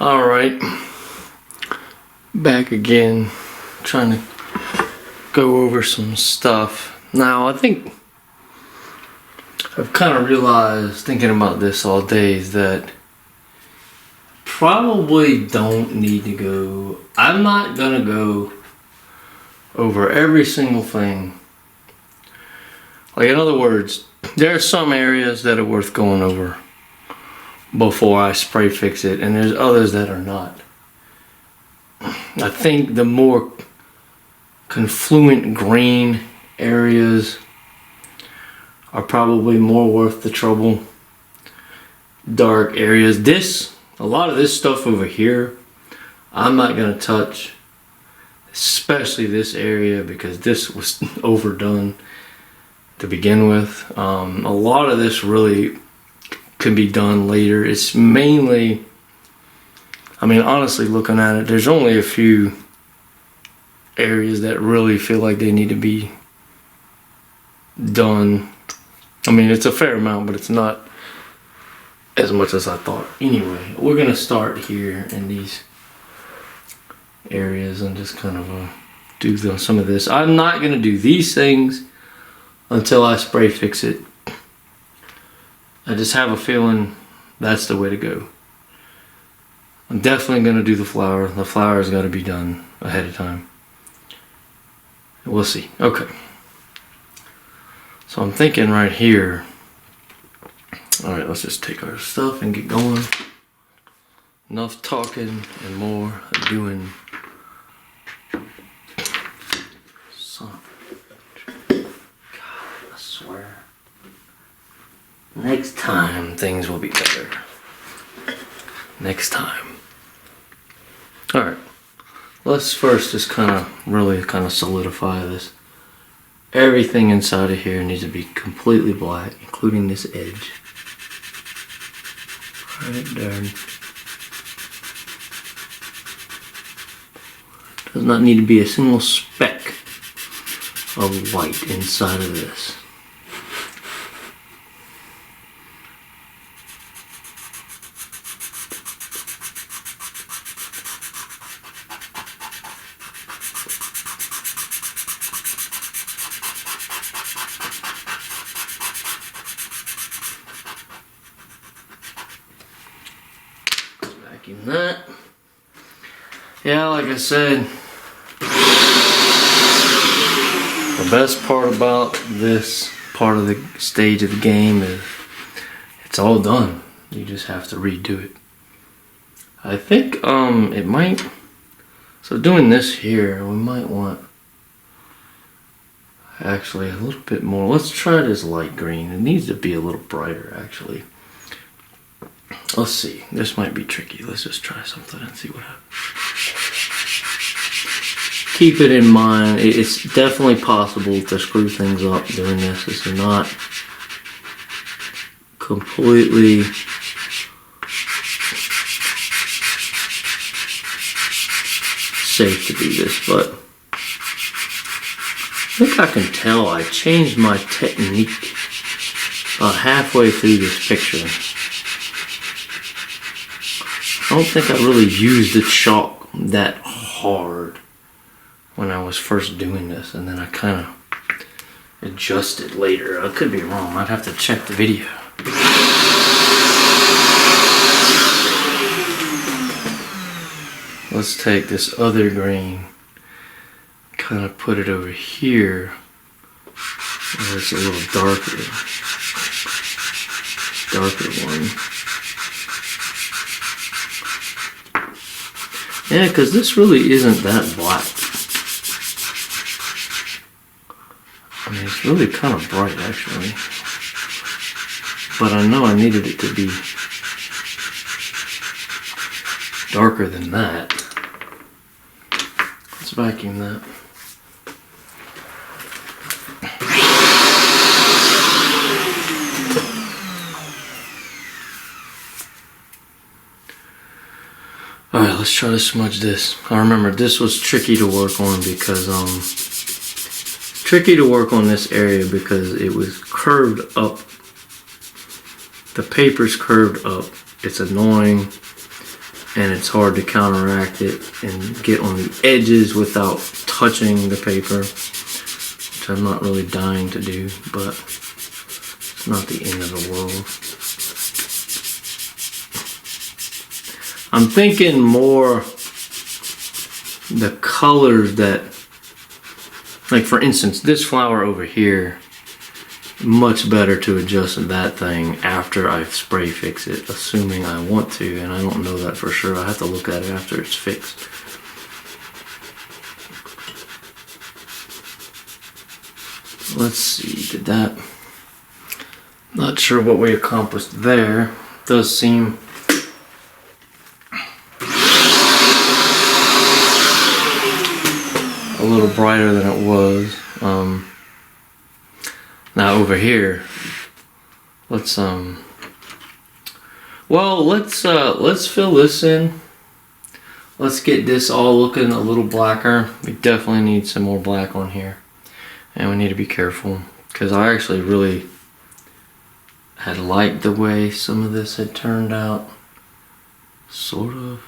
Alright, back again, trying to go over some stuff. Now, I think I've kind of realized, thinking about this all day, is that probably don't need to go. I'm not gonna go over every single thing. Like, in other words, there are some areas that are worth going over before I spray fix it, and there's others that are not. I think the more confluent green areas are probably more worth the trouble. Dark areas, a lot of this stuff over here, I'm not gonna touch, especially this area, because this was overdone to begin with. A lot of this really can be done later. It's mainly, I mean, honestly, looking at it, there's only a few areas that really feel like they need to be done. I mean, it's a fair amount, but it's not as much as I thought. Anyway, we're gonna start here in these areas and just kind of do some of this. I'm not gonna do these things until I spray fix it. I just have a feeling that's the way to go. I'm definitely gonna do the flower. The flower's gotta be done ahead of time. We'll see. Okay. So I'm thinking right here. Alright, let's just take our stuff and get going. Enough talking and more doing. Son of a bitch. God, I swear. Next time things will be better. Next time. Alright. Let's first just really solidify this. Everything inside of here needs to be completely black, including this edge. Right there. Does not need to be a single speck of white inside of this. Vacuum that. Yeah, like I said, the best part about this part of the stage of the game is it's all done. You just have to redo it. I think it might, so doing this here, we might want actually a little bit more. Let's try this light green. It needs to be a little brighter actually. Let's see, this might be tricky. Let's just try something and see what happens. Keep it in mind, it's definitely possible to screw things up doing this. This is not completely safe to do this, but I think I can tell I changed my technique about halfway through this picture. I don't think I really used the chalk that hard when I was first doing this, and then I kind of adjusted later. I could be wrong. I'd have to check the video. Let's take this other green, kind of put it over here where it's a little darker one. Yeah, because this really isn't that black. I mean, it's really kind of bright actually. But I know I needed it to be darker than that. Let's vacuum that. Alright, let's try to smudge this. I remember this was tricky to work on because this area because it was curved up. The paper's curved up. It's annoying. and it's hard to counteract it and get on the edges without touching the paper, which I'm not really dying to do, but it's not the end of the world. I'm thinking more the colors that, like for instance, this flower over here, much better to adjust that thing after I spray fix it, assuming I want to, and I don't know that for sure. I have to look at it after it's fixed. Let's see, did that, not sure what we accomplished there. Does seem a little brighter than it was. Now over here, let's fill this in. Let's get this all looking a little blacker. We definitely need some more black on here, and we need to be careful because I actually really had liked the way some of this had turned out, sort of.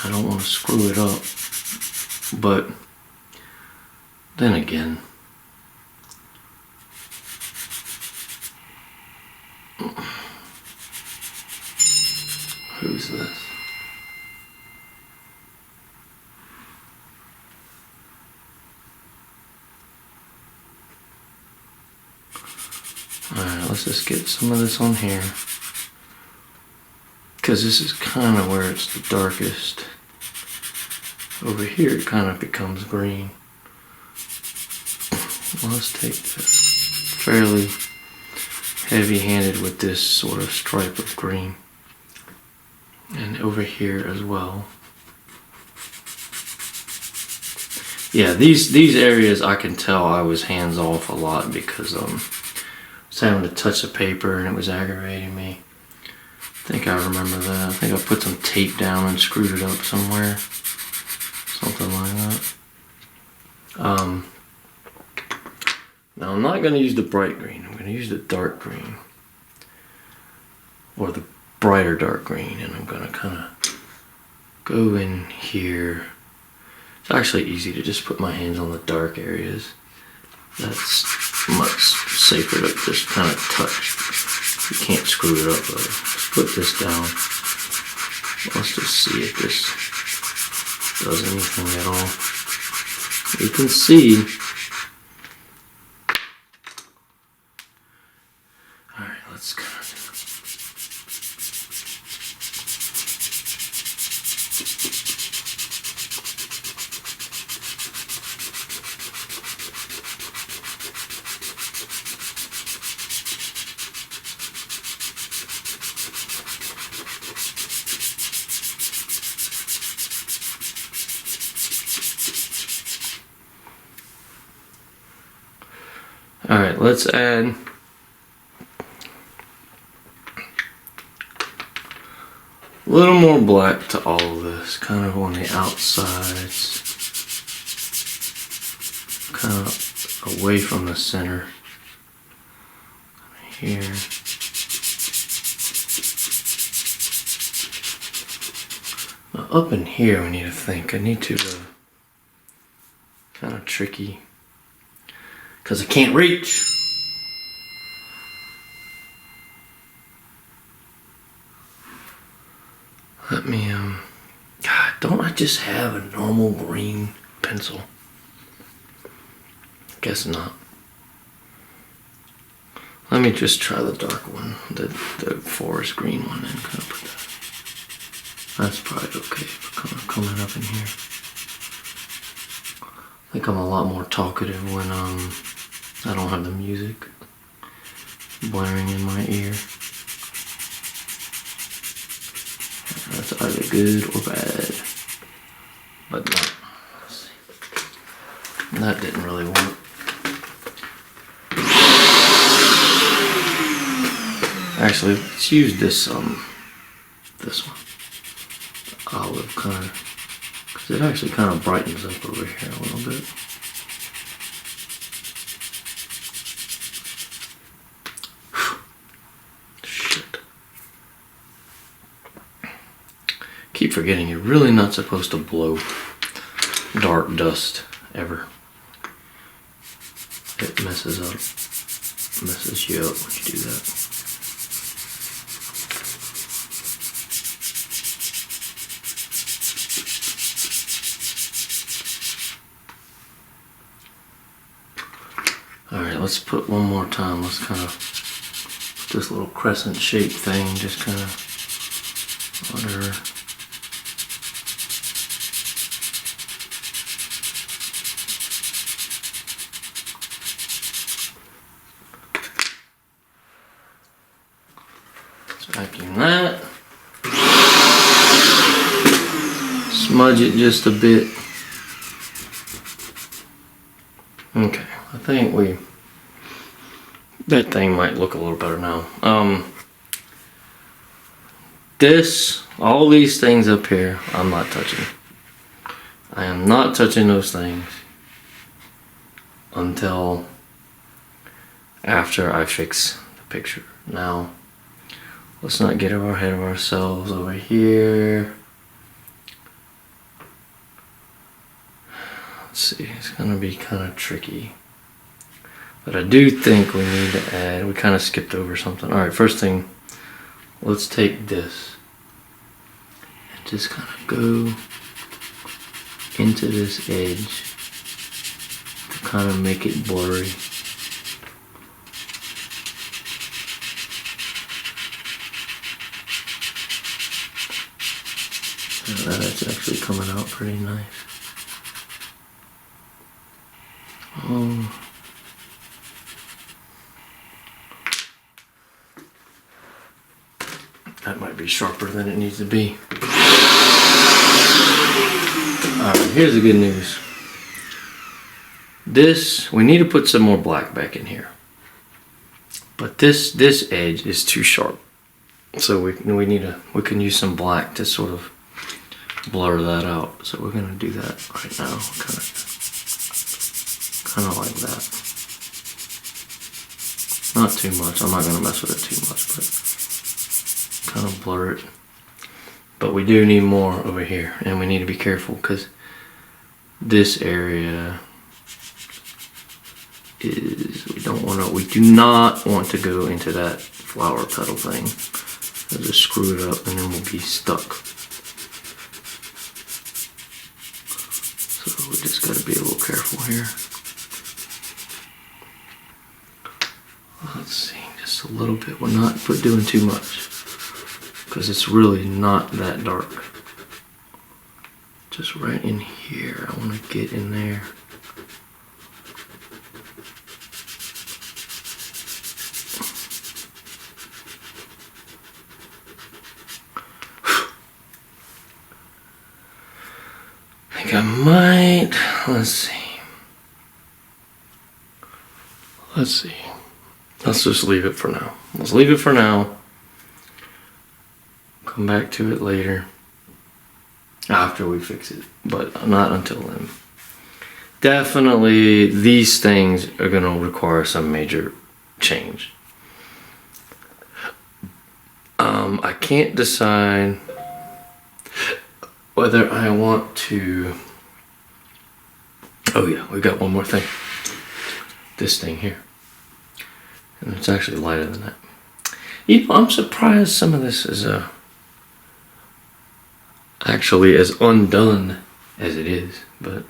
I don't want to screw it up, but then again, who's this? Alright, let's just get some of this on here, because this is kind of where it's the darkest. Over here it kind of becomes green. Well, let's take this, fairly heavy-handed with this sort of stripe of green, and over here as well. Yeah, these areas I can tell I was hands off a lot because I was having to touch the paper and it was aggravating me. I think I remember that. I think I put some tape down and screwed it up somewhere, something like that. Now I'm not going to use the bright green, I'm going to use the dark green, or the brighter dark green, and I'm going to kind of go in here. It's actually easy to just put my hands on the dark areas. That's much safer to just kind of touch. You can't screw it up though. Just put this down. Let's just see if this does anything at all. You can see. Alright, let's kind of. Alright, let's add a little more black to all of this, kind of on the outsides, kind of away from the center. Here. Now up in here we need to think. I need to, kind of tricky, because I can't reach. Let me, God, don't I just have a normal green pencil? Guess not. Let me just try the dark one, the forest green one, and kind of put that. That's probably okay, kind of coming up in here. I think I'm a lot more talkative when, I don't have the music blaring in my ear. That's either good or bad. But no. Let's see. That didn't really work. Actually, let's use this one. Olive kind of, because it actually kind of brightens up over here a little bit. Shit. keep forgetting you're really not supposed to blow dark dust ever. It messes you up when you do that. Alright, let's put one more time. Let's kind of put this little crescent shaped thing, just kind of whatever. Let's vacuum that. Smudge it just a bit. Okay. I think that thing might look a little better now. All these things up here, I'm not touching. I am not touching those things until after I fix the picture. Now, let's not get ahead of ourselves over here. Let's see, it's gonna be kind of tricky. But I do think we need to add, we kind of skipped over something. Alright, first thing, let's take this and just kind of go into this edge to kind of make it blurry. That's actually coming out pretty nice. That might be sharper than it needs to be. Alright, here's the good news. We need to put some more black back in here. But this edge is too sharp. So we can use some black to sort of blur that out. So we're gonna do that right now. Kind of like that. Not too much. I'm not gonna mess with it too much, but kind of blur it. But we do need more over here, and we need to be careful because this area we do not want to go into that flower petal thing. I'll just screw it up and then we'll be stuck. So we just got to be a little careful here. Let's see, just a little bit. We're not doing too much because it's really not that dark. Just right in here. I want to get in there. I think I might. Let's see. Let's just leave it for now. Let's leave it for now. Come back to it later. After we fix it. But not until then. Definitely these things are going to require some major change. I can't decide whether I want to... Oh yeah, we got one more thing. This thing here. And it's actually lighter than that. You know, I'm surprised some of this is actually as undone as it is, but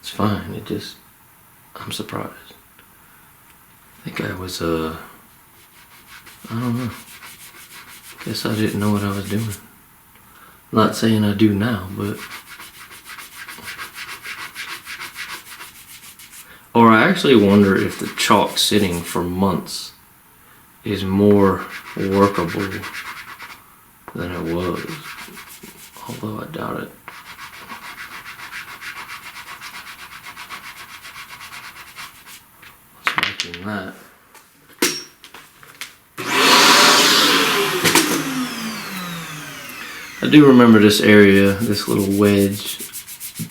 it's fine. I'm surprised. I think I was, I don't know. Guess I didn't know what I was doing. Not saying I do now, but... Or I actually wonder if the chalk sitting for months is more workable than it was. Although I doubt it. Let's vacuum that. I do remember this area, this little wedge,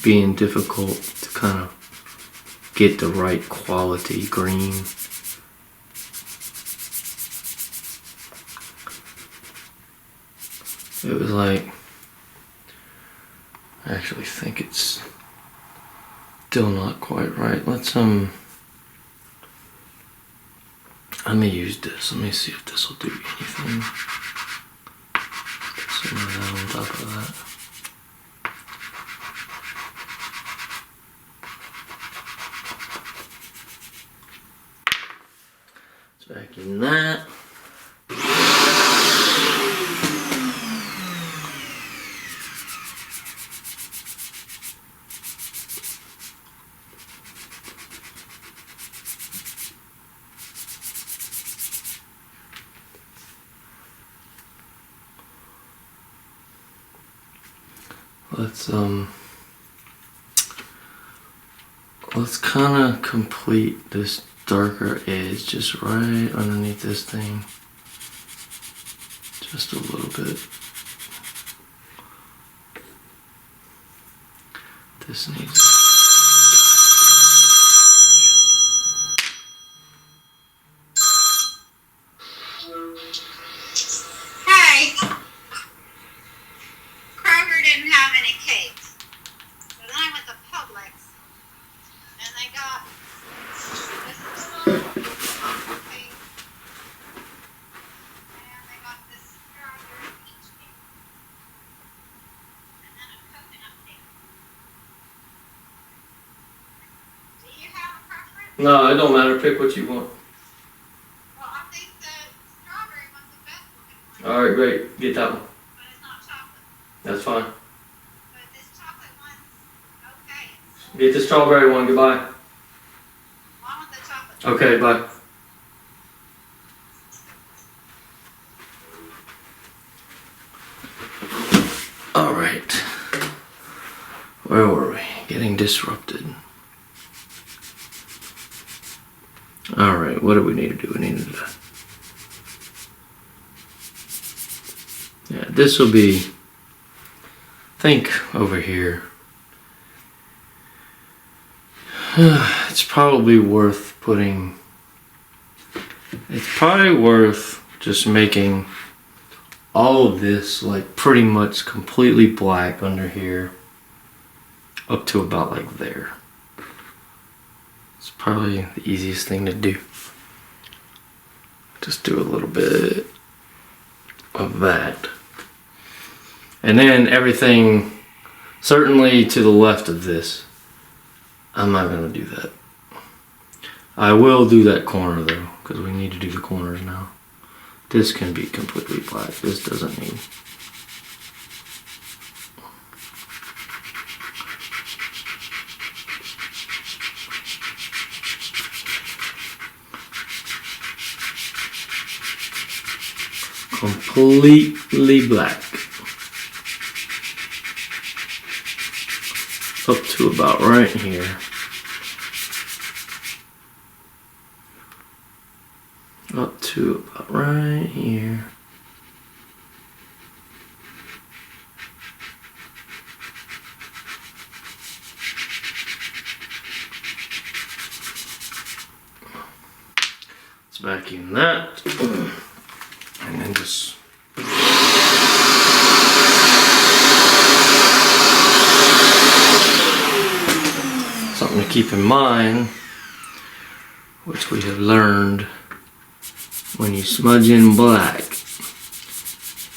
being difficult to kind of get the right quality green. It was like actually think it's still not quite right. Let's let me use this. Let me see if this will do anything. Some of that on top of that. Let's vacuum that. Let's kind of complete this darker edge just right underneath this thing. Just a little bit. This needs... Hey! Kroger didn't have any cakes. So then I went to Publix and they got this little cake and they got this strawberry peach cake and then a coconut cake. Do you have a preference? No, it don't matter. Pick what you want. Well, I think the strawberry one's the best looking one. Alright, great. Get that one. But it's not chocolate. That's fine. But this chocolate one's okay. Get the strawberry one. Goodbye. I want the chocolate. Okay, bye. Alright. Where were we? Getting disrupted. Alright, what do we need to do? We need to... Yeah, this will be... think over here. It's probably worth putting... It's probably worth just making all of this like pretty much completely black under here up to about like there. It's probably the easiest thing to do. Just do a little bit of that. And then everything certainly to the left of this. I'm not gonna do that. I will do that corner though, because we need to do the corners now. This can be completely black. This doesn't need. Completely black. Up to about right here. Up to about right here. Let's vacuum that. And then just something to keep in mind, which we have learned, when you smudge in black,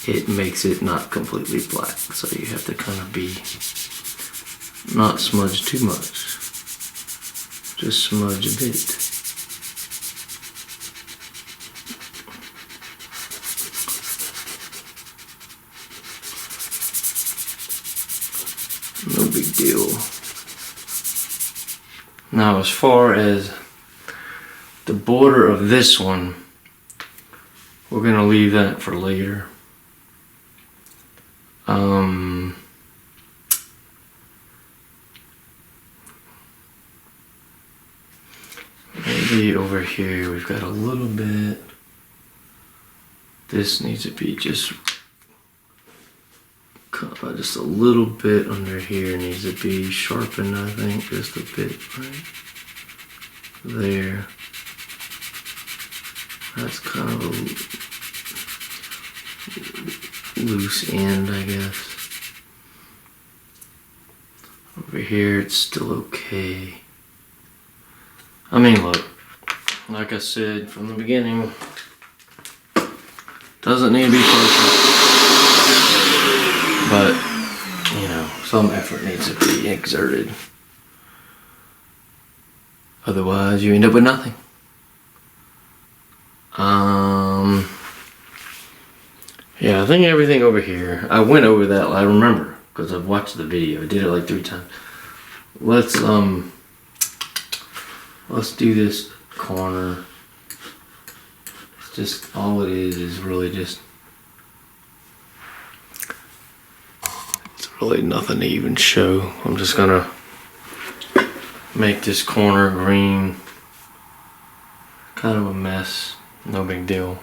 it makes it not completely black. So you have to kind of be, not smudge too much, just smudge a bit. No big deal. Now as far as the border of this one, we're gonna leave that for later. Maybe over here we've got a little bit. This needs to be just a little bit under here needs to be sharpened, I think, just a bit right there. That's kind of a loose end, I guess. Over here, it's still okay. I mean, look, like I said from the beginning, doesn't need to be perfect, but, you know, some effort needs to be exerted. Otherwise, you end up with nothing. Yeah, I think everything over here, I went over that, I remember, because I've watched the video. I did it like 3 times. Let's do this corner. It's just, all it is really just, it's really nothing to even show. I'm just gonna make this corner green. Kind of a mess, no big deal.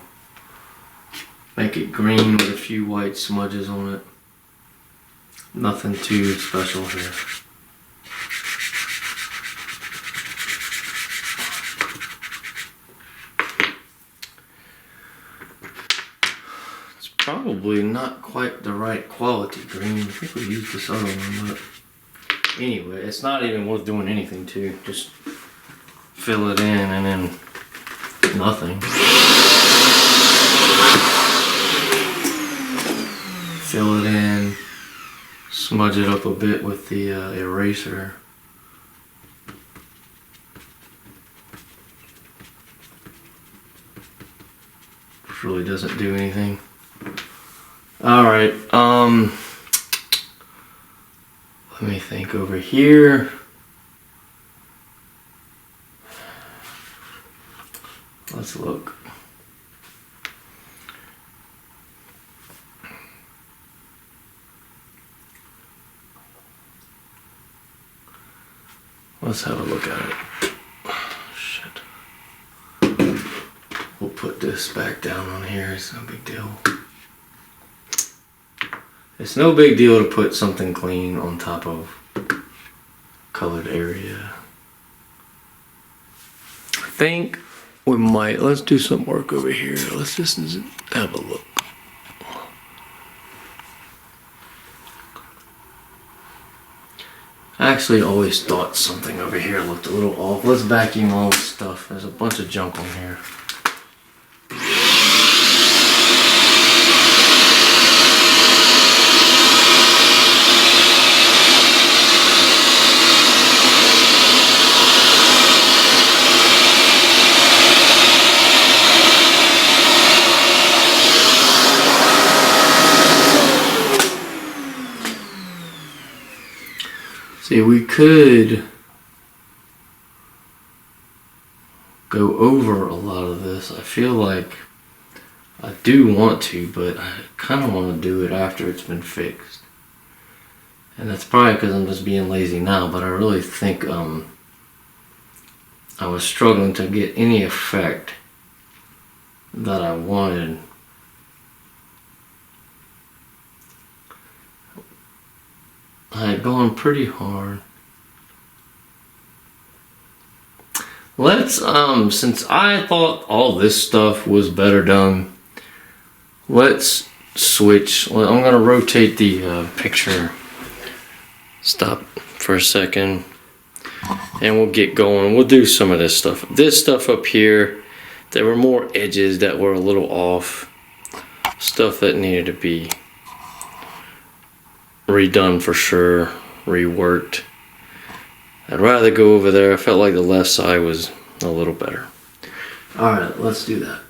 Make it green with a few white smudges on it. Nothing too special here. It's probably not quite the right quality green. I think we used this other one, but anyway, it's not even worth doing anything to. Just fill it in and then nothing. Fill it in, smudge it up a bit with the eraser. Which really doesn't do anything. Alright, let me think over here. Let's look. Let's have a look at it. Shit. We'll put this back down on here. It's no big deal. It's no big deal to put something clean on top of colored area. I think we might, let's do some work over here. Let's just have a look. I actually always thought something over here looked a little off. Let's vacuum all this stuff. There's a bunch of junk on here. See, we could go over a lot of this. I feel like I do want to, but I kind of want to do it after it's been fixed. And that's probably because I'm just being lazy now, but I really think I was struggling to get any effect that I wanted. I had gone pretty hard. Let's, since I thought all this stuff was better done, let's switch. Well, I'm gonna rotate the picture. Stop for a second. And we'll get going. We'll do some of this stuff. This stuff up here, there were more edges that were a little off. Stuff that needed to be redone for sure, reworked. I'd rather go over there. I felt like the left side was a little better. Alright, let's do that.